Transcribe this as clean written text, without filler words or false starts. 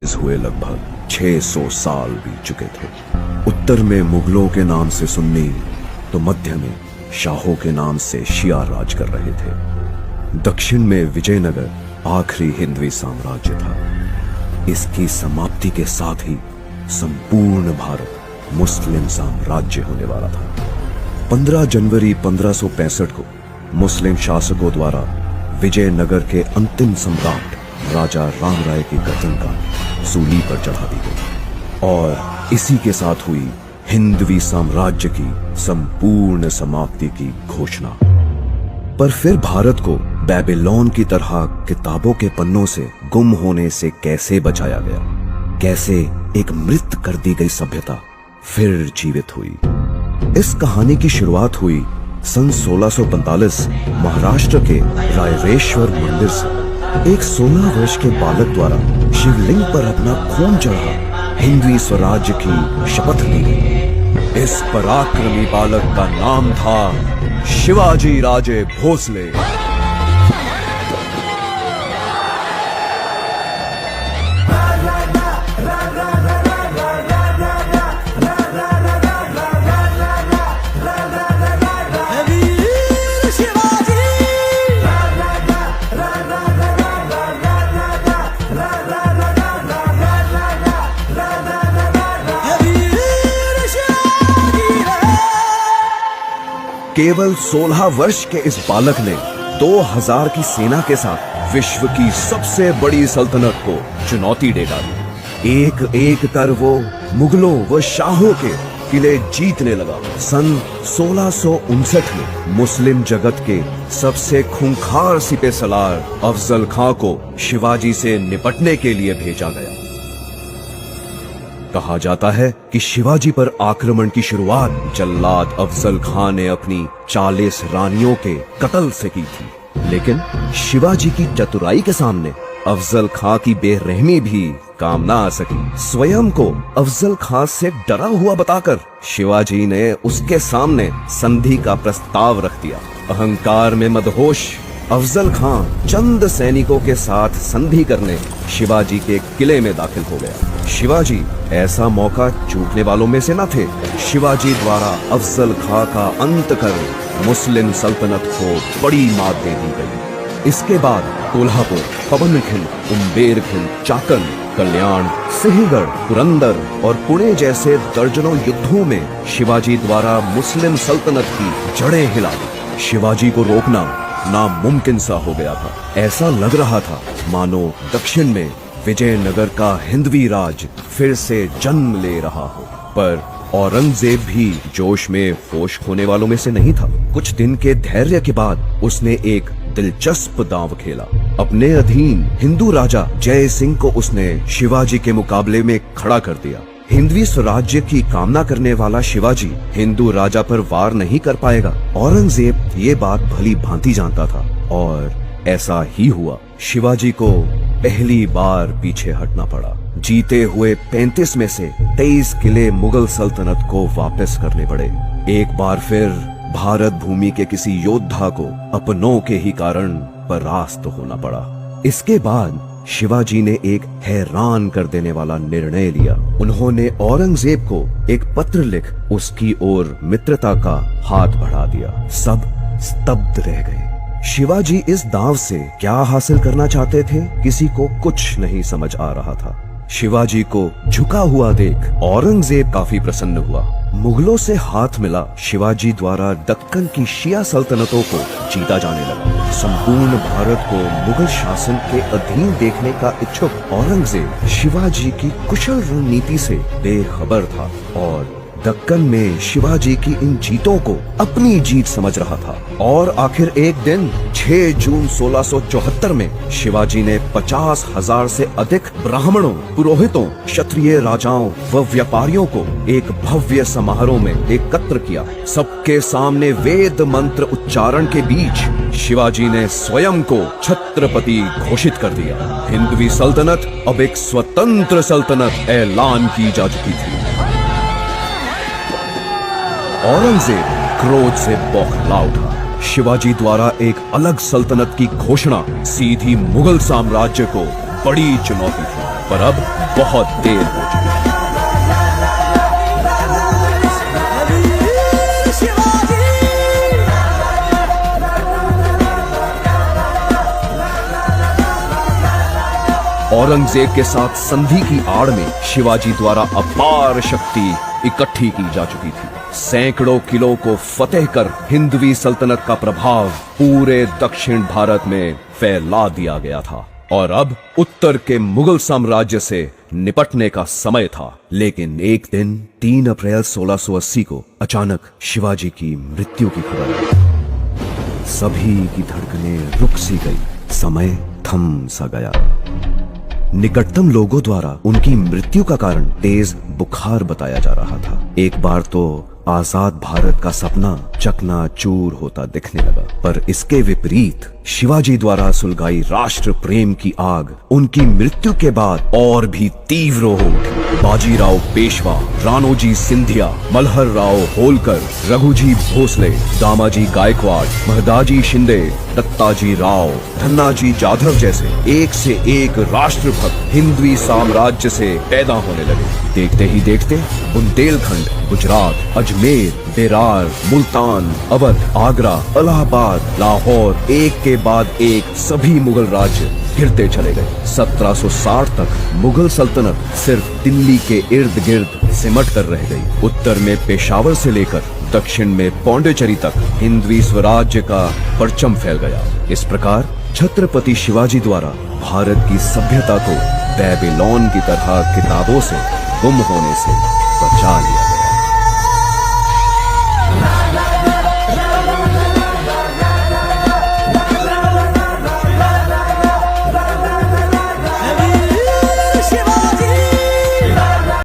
हुए लगभग 600 साल बीत चुके थे। उत्तर में मुगलों के नाम से सुन्नी तो मध्य में शाहों के नाम से शिया राज कर रहे थे। दक्षिण में विजयनगर आखिरी हिंदवी साम्राज्य था। इसकी समाप्ति के साथ ही संपूर्ण भारत मुस्लिम साम्राज्य होने वाला था। 15 जनवरी 1565 को मुस्लिम शासकों द्वारा विजयनगर के अंतिम सम्राट राजा राम राय की गर्दन का सूली पर चढ़ा दी गई और इसी के साथ हुई हिंदवी साम्राज्य की संपूर्ण समाप्ति की घोषणा। पर फिर भारत को बेबीलोन की तरह किताबों के पन्नों से गुम होने से कैसे बचाया गया? कैसे एक मृत कर दी गई सभ्यता फिर जीवित हुई? इस कहानी की शुरुआत हुई सन 1645 महाराष्ट्र के रायरेश्वर मंदिर से। एक 16 वर्ष के बालक द्वारा शिवलिंग पर अपना खून चढ़ा हिंदवी स्वराज्य की शपथ ली गई। इस पराक्रमी बालक का नाम था शिवाजी राजे भोसले। केवल 16 वर्ष के इस बालक ने 2000 की सेना के साथ विश्व की सबसे बड़ी सल्तनत को चुनौती दे डाली। एक एक कर वो मुगलों व शाहों के किले जीतने लगा। सन 1659 में मुस्लिम जगत के सबसे खूंखार सिपह सलार अफजल खां को शिवाजी से निपटने के लिए भेजा गया। कहा जाता है कि शिवाजी पर आक्रमण की शुरुआत जल्लाद अफजल खां ने अपनी 40 रानियों के कत्ल से की थी, लेकिन शिवाजी की चतुराई के सामने अफजल खां की बेरहमी भी काम ना आ सकी। स्वयं को अफजल खां से डरा हुआ बताकर शिवाजी ने उसके सामने संधि का प्रस्ताव रख दिया। अहंकार में मदहोश अफजल खां चंद सैनिकों के साथ संधि करने शिवाजी के किले में दाखिल हो गया। शिवाजी ऐसा मौका चूकने वालों में से न थे। शिवाजी द्वारा अफजल खां का अंत कर मुस्लिम सल्तनत को बड़ी मात दे दी गई। इसके बाद कोल्हापुर, पवनखिंड, उम्बेरखिंड, चाकन, कल्याण, सिंहगढ़, पुरंदर और पुणे जैसे दर्जनों युद्धों में शिवाजी द्वारा मुस्लिम सल्तनत की जड़ें हिला दी। शिवाजी को रोकना नामुमकिन सा हो गया था। ऐसा लग रहा था मानो दक्षिण में विजयनगर का हिंदवी राज फिर से जन्म ले रहा हो। पर औरंगजेब भी जोश में होश खोने वालों में से नहीं था। कुछ दिन के धैर्य के बाद उसने एक दिलचस्प दांव खेला। अपने अधीन हिंदू राजा जय सिंह को उसने शिवाजी के मुकाबले में खड़ा कर दिया। हिंदवी स्वराज्य की कामना करने वाला शिवाजी हिंदू राजा पर वार नहीं कर पाएगा। औरंगजेब ये बात भली भांति जानता था और ऐसा ही हुआ। शिवाजी को पहली बार पीछे हटना पड़ा। जीते हुए 35 में से 23 किले मुगल सल्तनत को वापस करने पड़े। एक बार फिर भारत भूमि के किसी योद्धा को अपनों के ही कारण परास्त होना पड़ा। इसके बाद शिवाजी ने एक हैरान कर देने वाला निर्णय लिया। उन्होंने औरंगजेब को एक पत्र लिख उसकी ओर मित्रता का हाथ बढ़ा दिया। सब स्तब्ध रह गए। शिवाजी इस दांव से क्या हासिल करना चाहते थे, किसी को कुछ नहीं समझ आ रहा था। शिवाजी को झुका हुआ देख औरंगजेब काफी प्रसन्न हुआ। मुगलों से हाथ मिला शिवाजी द्वारा दक्कन की शिया सल्तनतों को जीता जाने लगा। संपूर्ण भारत को मुगल शासन के अधीन देखने का इच्छुक औरंगजेब शिवाजी की कुशल रणनीति से बेखबर था और दक्कन में शिवाजी की इन जीतों को अपनी जीत समझ रहा था। और आखिर एक दिन 6 जून 1674 में शिवाजी ने 50,000 से अधिक ब्राह्मणों, पुरोहितों, क्षत्रिय राजाओं व व्यापारियों को एक भव्य समारोह में एकत्र किया। सबके सामने वेद मंत्र उच्चारण के बीच शिवाजी ने स्वयं को छत्रपति घोषित कर दिया। हिंदवी सल्तनत अब एक स्वतंत्र सल्तनत ऐलान की जा चुकी थी। औरंगजेब क्रोध से बौखला उठा। शिवाजी द्वारा एक अलग सल्तनत की घोषणा सीधी मुगल साम्राज्य को बड़ी चुनौती थी, पर अब बहुत देर हो चुकी है। औरंगजेब के साथ संधि की आड़ में शिवाजी द्वारा अपार शक्ति इकट्ठी की जा चुकी थी। सैकड़ों किलों को फतेह कर हिंदवी सल्तनत का प्रभाव पूरे दक्षिण भारत में फैला दिया गया था और अब उत्तर के मुगल साम्राज्य से निपटने का समय था। लेकिन एक दिन 3 अप्रैल 1680 को अचानक शिवाजी की मृत्यु की खबर आई। सभी की धड़कनें रुक सी गई, समय थम सा गया। निकटतम लोगों द्वारा उनकी मृत्यु का कारण तेज बुखार बताया जा रहा था। एक बार तो आजाद भारत का सपना चकनाचूर होता दिखने लगा, पर इसके विपरीत शिवाजी द्वारा सुलगाई राष्ट्र प्रेम की आग उनकी मृत्यु के बाद और भी तीव्र हो उठी। बाजीराव पेशवा, राणोजी सिंधिया, मल्हर राव होलकर, रघुजी भोसले, दामाजी गायकवाड़, महदाजी शिंदे, दत्ताजी राव, धन्नाजी जाधव जैसे एक से एक राष्ट्रभक्त हिंदवी साम्राज्य से पैदा होने लगे। देखते ही देखते बुंदेलखंड, गुजरात, अजमेर, बेरार, मुल्तान, अवध, आगरा, इलाहाबाद, लाहौर एक के बाद एक सभी मुगल राज्य गिरते चले गए। 1760 तक मुगल सल्तनत सिर्फ दिल्ली के इर्द गिर्द सिमट कर रह गई। उत्तर में पेशावर से लेकर दक्षिण में पौंडीचेरी तक हिंदवी स्वराज्य का परचम फैल गया। इस प्रकार छत्रपति शिवाजी द्वारा भारत की सभ्यता को बेबीलोन की तरह किताबों से गुम होने से बचा लिया गया।